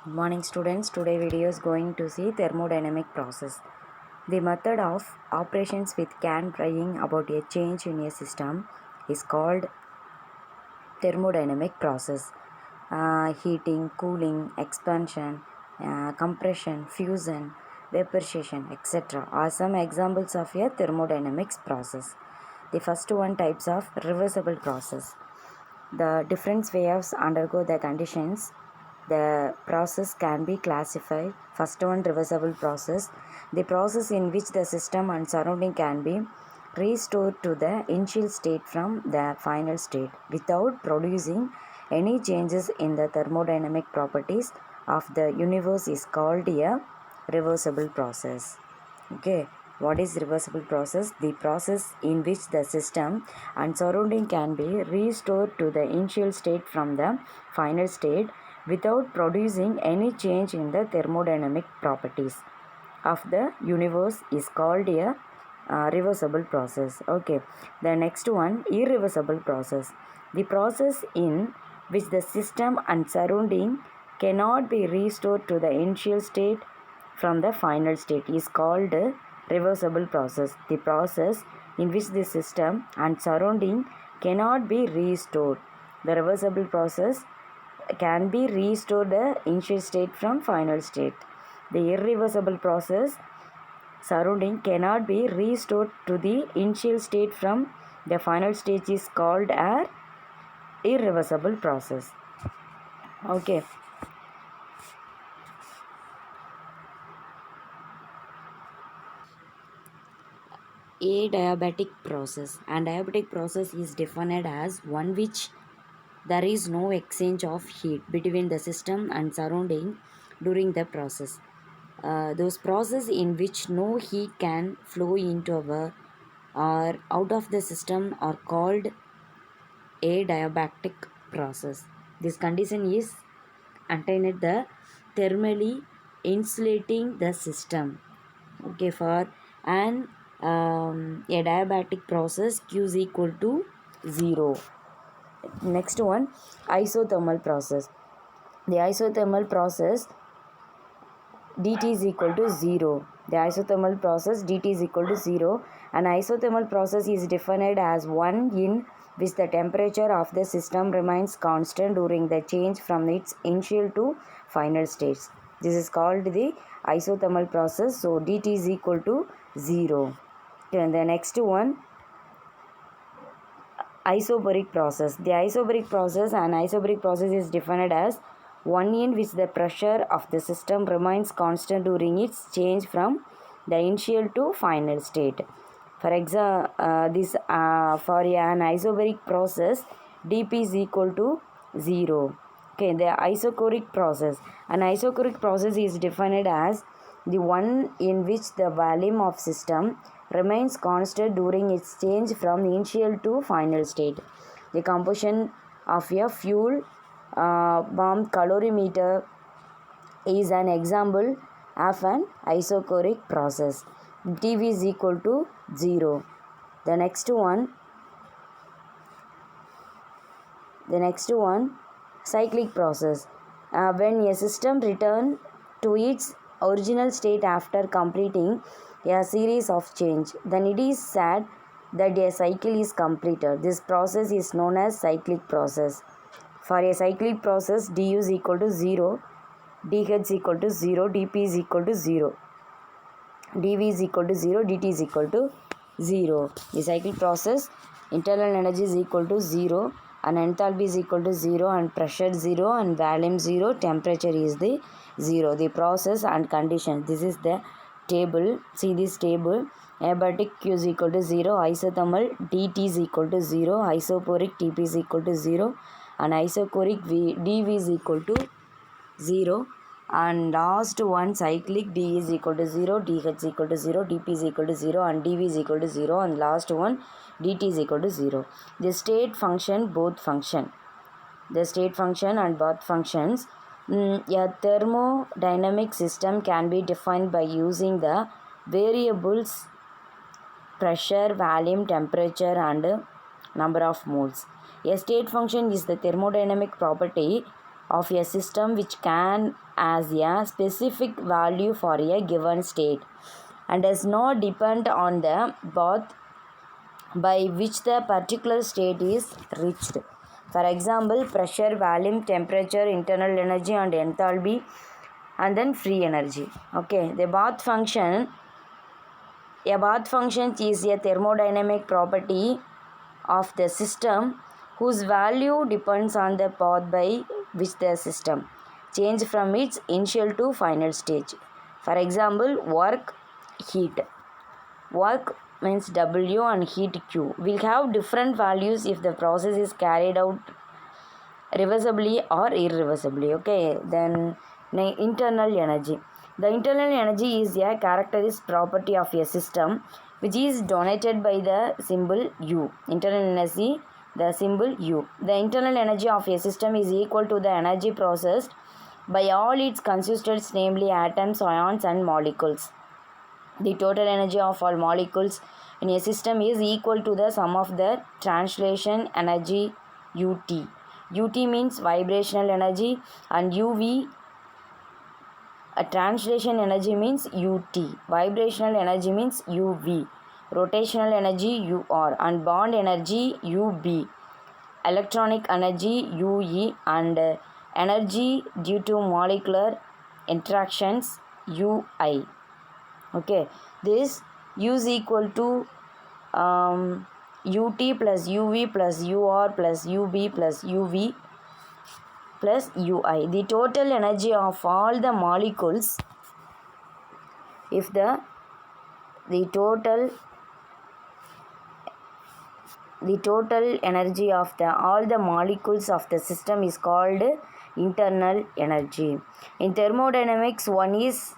Good morning students. Today video is going to see thermodynamic process. The method of operations with can bring about a change in a system is called thermodynamic process. Heating, cooling, expansion, compression, fusion, vaporization, etc. are some examples of a thermodynamics process. The first one types of reversible process. The different waves undergo the conditions. The process can be classified. First one, reversible process. The process in which the system and surrounding can be restored to the initial state from the final state without producing any changes in the thermodynamic properties of the universe is called a reversible process. Okay, what is reversible process? The process in which the system and surrounding can be restored to the initial state from the final state without producing any change in the thermodynamic properties of the universe is called a reversible process. Okay, the next one, irreversible process. The process in which the system and surrounding cannot be restored to the initial state from the final state is called reversible process. The process in which the system and surrounding cannot be restored. The reversible process can be restored the initial state from final state. The irreversible process surrounding cannot be restored to the initial state from the final stage is called an irreversible process. Okay. Adiabatic process. And diabatic process is defined as one which there is no exchange of heat between the system and surrounding during the process. Those processes in which no heat can flow into or out of the system are called adiabatic process. This condition is attained the thermally insulating the system. Okay, for an adiabatic process, Q is equal to 0. Next one, isothermal process. The isothermal process dt is equal to 0. The isothermal process dt is equal to 0. An isothermal process is defined as one in which the temperature of the system remains constant during the change from its initial to final states. This is called the isothermal process. So dt is equal to 0. Then the next one, isobaric process. The isobaric process is defined as one in which the pressure of the system remains constant during its change from the initial to final state. For example, for an isobaric process, dp is equal to 0. Okay, the isochoric process. An isochoric process is defined as the one in which the volume of system remains constant during its change from initial to final state. The composition of a fuel bomb calorimeter is an example of an isochoric process. Tv is equal to 0. The next one, cyclic process. When a system returns to its original state after completing a series of change, then it is said that a cycle is completed. This process is known as cyclic process. For a cyclic process, du is equal to 0, dh is equal to 0, dp is equal to 0, dv is equal to 0, dt is equal to 0. The cyclic process, internal energy is equal to 0 and enthalpy is equal to 0 and pressure 0 and volume 0, temperature is the 0. The process and conditions. This is the table. See this table. Adiabatic Q is equal to 0, isothermal dt is equal to 0, isoporic Tp is equal to 0 and isochoric dv is equal to 0. And last one, cyclic, d is equal to 0, dh is equal to 0, dp is equal to 0 and dv is equal to 0 and last one, dt is equal to 0. The state function, both function. The state function and both functions. A thermodynamic system can be defined by using the variables pressure, volume, temperature and number of moles. A state function is the thermodynamic property of a system which can as a specific value for a given state and does not depend on the path by which the particular state is reached. For example, pressure, volume, temperature, internal energy and enthalpy, and then free energy. Okay, the bath function. A bath function is a thermodynamic property of the system whose value depends on the path by which the system changes from its initial to final stage. For example, work, heat. Work means W and heat Q will have different values if the process is carried out reversibly or irreversibly. Okay, then internal energy. The internal energy is a characteristic property of a system which is denoted by the symbol U. Internal energy, the symbol U. The internal energy of a system is equal to the energy processed by all its constituents, namely atoms, ions and molecules. The total energy of all molecules in a system is equal to the sum of the translation energy UT. UT means vibrational energy and UV translation energy means UT. Vibrational energy means UV. Rotational energy UR and bond energy UB. Electronic energy UE and energy due to molecular interactions UI. Okay, this U is equal to UT plus UV plus UR plus UB plus UV plus UI. The total energy of all the molecules, if the total energy of all the molecules of the system is called internal energy. In thermodynamics, one is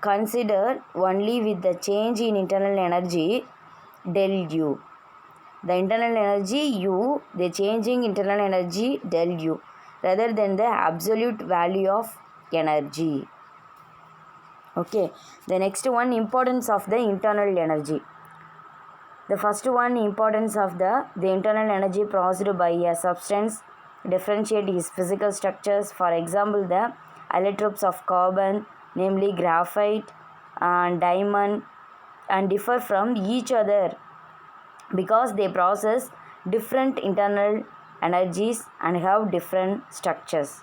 considered only with the change in internal energy del U. The internal energy U, the changing internal energy del U, rather than the absolute value of energy. Okay, the next one, importance of the internal energy. The first one, importance of the internal energy processed by a substance differentiate its physical structures. For example, the allotropes of carbon, namely graphite and diamond, and differ from each other because they process different internal energies and have different structures.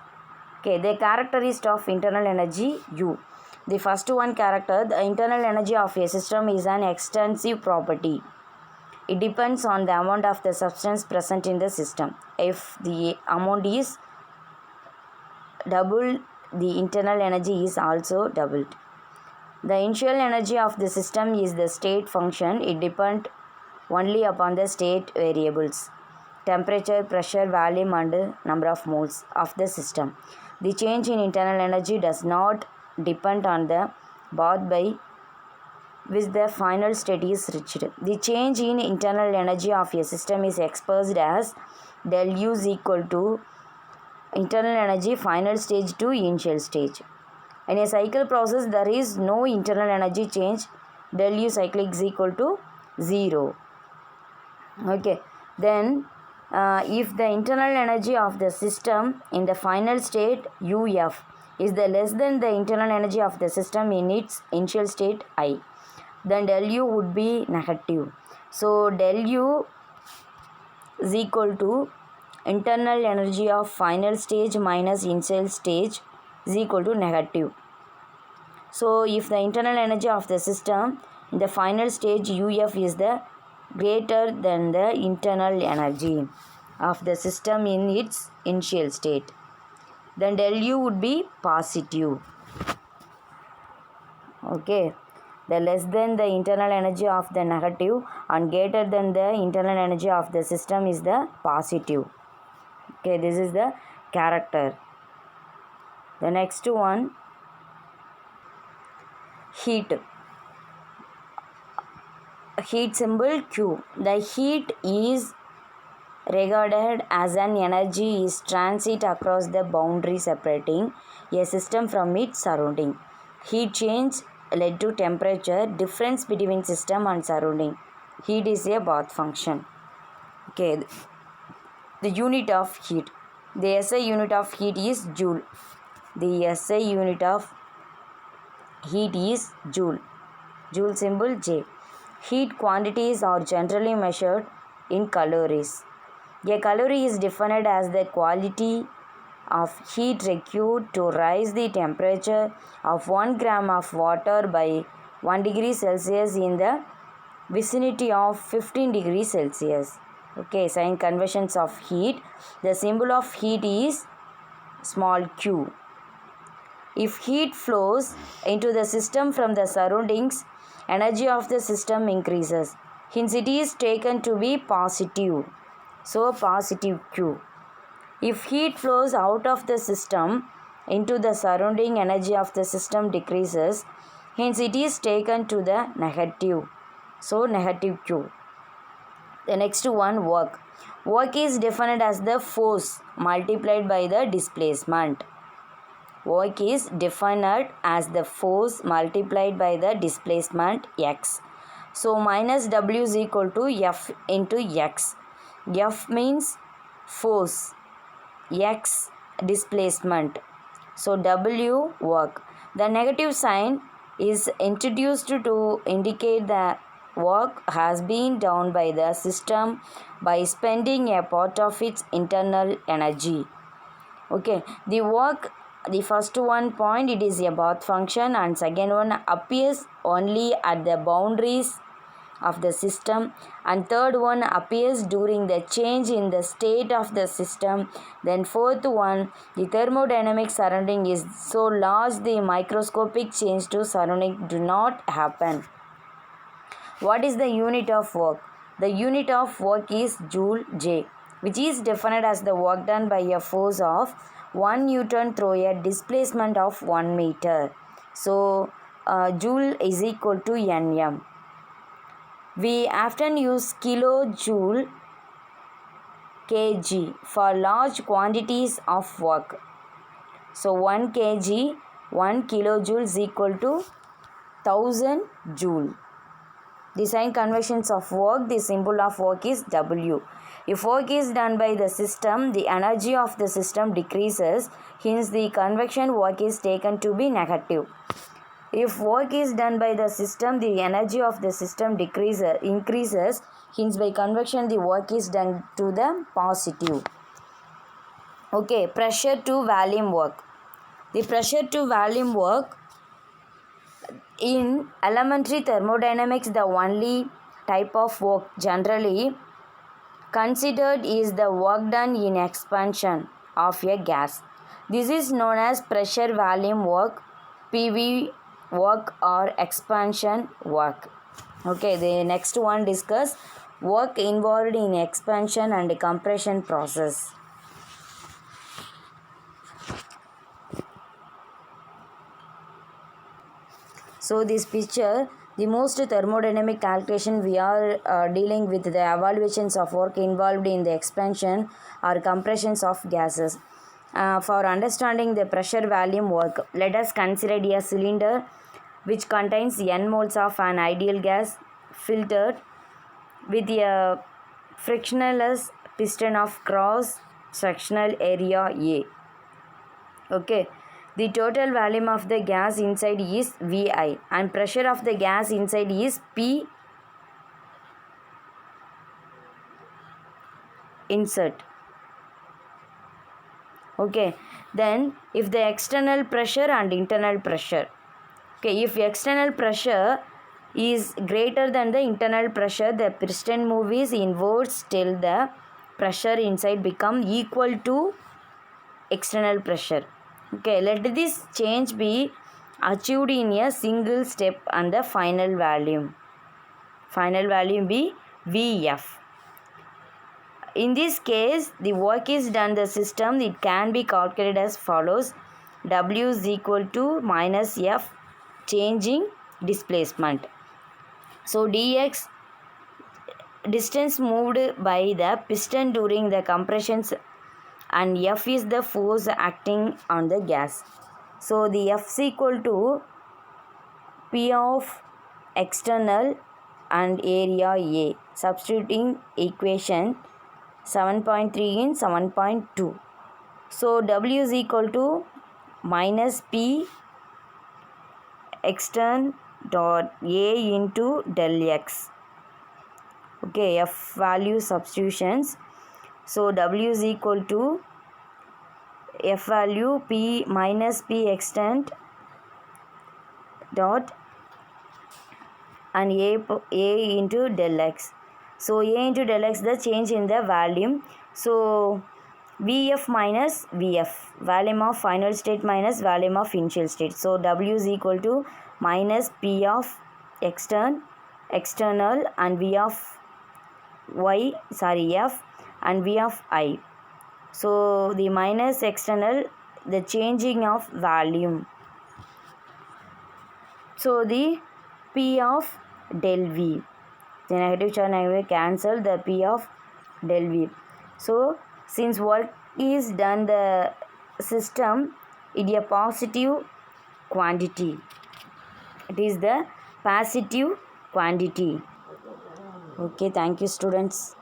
Okay, the characteristic of internal energy U. The first one character, the internal energy of a system is an extensive property. It depends on the amount of the substance present in the system. If the amount is doubled, the internal energy is also doubled. The initial energy of the system is the state function. It depends only upon the state variables, temperature, pressure, volume and number of moles of the system. The change in internal energy does not depend on the path by which the final state is reached. The change in internal energy of a system is expressed as del U is equal to internal energy final stage to initial stage. In a cycle process, there is no internal energy change. Del U cyclic is equal to 0. Okay, then if the internal energy of the system in the final state UF is the less than the internal energy of the system in its initial state I, then del U would be negative. So del U is equal to internal energy of final stage minus initial stage is equal to negative. So if the internal energy of the system in the final stage UF is the greater than the internal energy of the system in its initial state, then del U would be positive. Okay, the less than the internal energy of the negative and greater than the internal energy of the system is the positive. Okay, this is the character. The next one, heat. Heat symbol Q. The heat is regarded as an energy is transit across the boundary separating a system from its surrounding. Heat change led to temperature difference between system and surrounding. Heat is a bath function. Okay, the unit of heat. The SI unit of heat is joule. The SI unit of heat is joule. Joule symbol J. Heat quantities are generally measured in calories. A calorie is defined as the quantity of heat required to raise the temperature of 1 gram of water by 1 degree Celsius in the vicinity of 15 degrees Celsius. Okay, sign conversions of heat. The symbol of heat is small q. If heat flows into the system from the surroundings, energy of the system increases. Hence, it is taken to be positive. So, positive Q. If heat flows out of the system into the surrounding, energy of the system decreases. Hence, it is taken to the negative. So, negative Q. The next one, work. Work is defined as the force multiplied by the displacement. Work is defined as the force multiplied by the displacement x. So, minus W is equal to F into x. F means force, x displacement. So, W work. The negative sign is introduced to indicate that work has been done by the system by spending a part of its internal energy. Okay, the first one point, it is a path function, and second one appears only at the boundaries of the system, and third one appears during the change in the state of the system. Then fourth one, the thermodynamic surrounding is so large the microscopic change to surrounding do not happen. What is the unit of work? The unit of work is joule J, which is defined as the work done by a force of 1 Newton through a displacement of 1 meter. So, joule is equal to Nm. We often use kilojoule kg for large quantities of work. So, 1 kg, 1 kilojoule is equal to 1000 joule. The sign conversions of work, the symbol of work is W. If work is done by the system, the energy of the system decreases. Hence, the convection work is taken to be negative. If work is done by the system, the energy of the system increases. Hence, by convection, the work is done to the positive. Okay, pressure to volume work. The pressure to volume work, in elementary thermodynamics, the only type of work generally considered is the work done in expansion of a gas. This is known as pressure volume work, PV work, or expansion work. Okay, the next one discuss work involved in expansion and compression process. So this picture, the most thermodynamic calculation we are dealing with the evaluations of work involved in the expansion or compressions of gases. For understanding the pressure volume work, let us consider a cylinder which contains n moles of an ideal gas filtered with a frictionless piston of cross sectional area A. Okay. The total volume of the gas inside is Vi and pressure of the gas inside is P insert. Okay, then if the external pressure and internal pressure. Okay, if external pressure is greater than the internal pressure, the piston moves inwards till the pressure inside become equal to external pressure. Okay, let this change be achieved in a single step and the final volume be Vf. In this case, the work is done the system, it can be calculated as follows. W is equal to minus F, changing displacement. So, dx, distance moved by the piston during the compressions, and F is the force acting on the gas. So, the F is equal to P of external and area A. Substituting equation 7.3 in 7.2. So W is equal to minus P extern dot A into del X. Okay, F value substitutions. So W is equal to F value P minus P extent dot and A into del X. So A into del X, the change in the volume. So Vf minus Vf, volume of final state minus volume of initial state. So W is equal to minus P of external and V of F and V of I. So the minus external, the changing of volume. So the P of del V, the negative charge negative cancel the P of del V. So since work is done the system, it is a positive quantity. It is the positive quantity. Okay, thank you students.